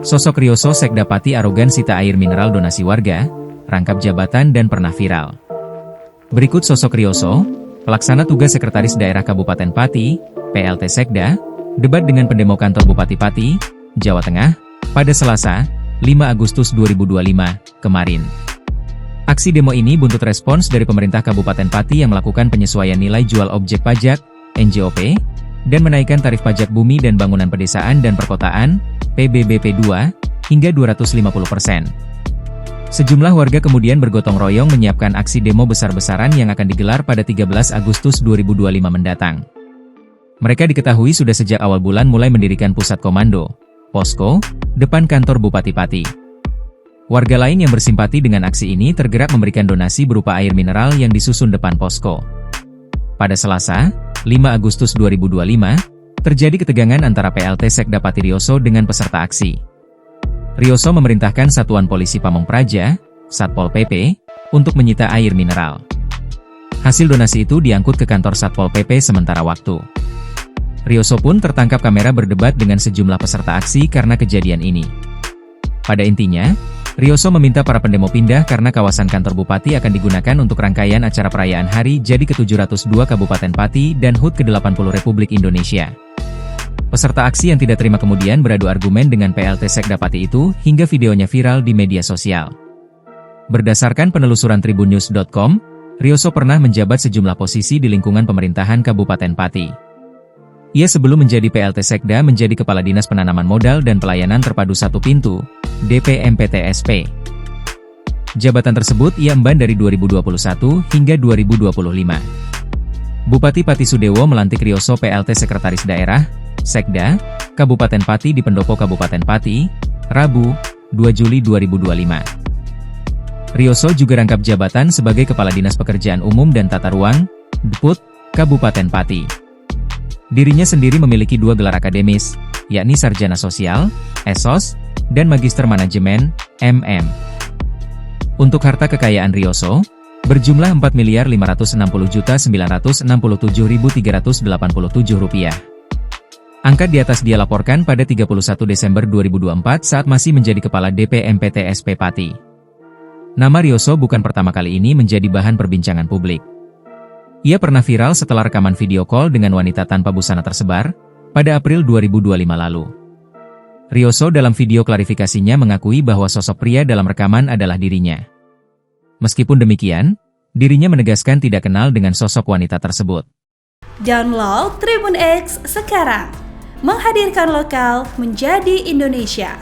Sosok Rioso Sekda Pati arogan sita air mineral donasi warga, rangkap jabatan dan pernah viral. Berikut sosok Rioso, pelaksana tugas Sekretaris Daerah Kabupaten Pati, PLT Sekda, debat dengan pendemo kantor Bupati Pati, Jawa Tengah, pada Selasa, 5 Agustus 2025, kemarin. Aksi demo ini buntut respons dari pemerintah Kabupaten Pati yang melakukan penyesuaian nilai jual objek pajak, NJOP, dan menaikkan tarif pajak bumi dan bangunan pedesaan dan perkotaan, PBBP 2, hingga 250%. Sejumlah warga kemudian bergotong royong menyiapkan aksi demo besar-besaran yang akan digelar pada 13 Agustus 2025 mendatang. Mereka diketahui sudah sejak awal bulan mulai mendirikan pusat komando, posko, depan kantor Bupati Pati. Warga lain yang bersimpati dengan aksi ini tergerak memberikan donasi berupa air mineral yang disusun depan posko. Pada Selasa, 5 Agustus 2025, terjadi ketegangan antara PLT Sekda Pati Rioso dengan peserta aksi. Rioso memerintahkan Satuan Polisi Pamong Praja, Satpol PP, untuk menyita air mineral. Hasil donasi itu diangkut ke kantor Satpol PP sementara waktu. Rioso pun tertangkap kamera berdebat dengan sejumlah peserta aksi karena kejadian ini. Pada intinya, Rioso meminta para pendemo pindah karena kawasan kantor Bupati akan digunakan untuk rangkaian acara perayaan Hari Jadi ke-702 Kabupaten Pati dan HUT ke-80 Republik Indonesia. Peserta aksi yang tidak terima kemudian beradu argumen dengan PLT Sekda Pati itu hingga videonya viral di media sosial. Berdasarkan penelusuran tribunnews.com, Rioso pernah menjabat sejumlah posisi di lingkungan pemerintahan Kabupaten Pati. Ia sebelum menjadi PLT Sekda menjadi Kepala Dinas Penanaman Modal dan Pelayanan Terpadu Satu Pintu, DPMPTSP. Jabatan tersebut ia emban dari 2021 hingga 2025. Bupati Pati Sudewo melantik Rioso PLT Sekretaris Daerah, Sekda, Kabupaten Pati di Pendopo Kabupaten Pati, Rabu, 2 Juli 2025. Rioso juga rangkap jabatan sebagai Kepala Dinas Pekerjaan Umum dan Tata Ruang, DPUT, Kabupaten Pati. Dirinya sendiri memiliki 2 gelar akademis, yakni Sarjana Sosial, SOS, dan Magister Manajemen, MM. Untuk harta kekayaan Rioso, berjumlah Rp4.560.967.387 Angka di atas dia laporkan pada 31 Desember 2024 saat masih menjadi Kepala DPMPTSP Pati. Nama Rioso bukan pertama kali ini menjadi bahan perbincangan publik. Ia pernah viral setelah rekaman video call dengan wanita tanpa busana tersebar, pada April 2025 lalu. Rioso dalam video klarifikasinya mengakui bahwa sosok pria dalam rekaman adalah dirinya. Meskipun demikian, dirinya menegaskan tidak kenal dengan sosok wanita tersebut. Download Tribun X sekarang, menghadirkan lokal menjadi Indonesia.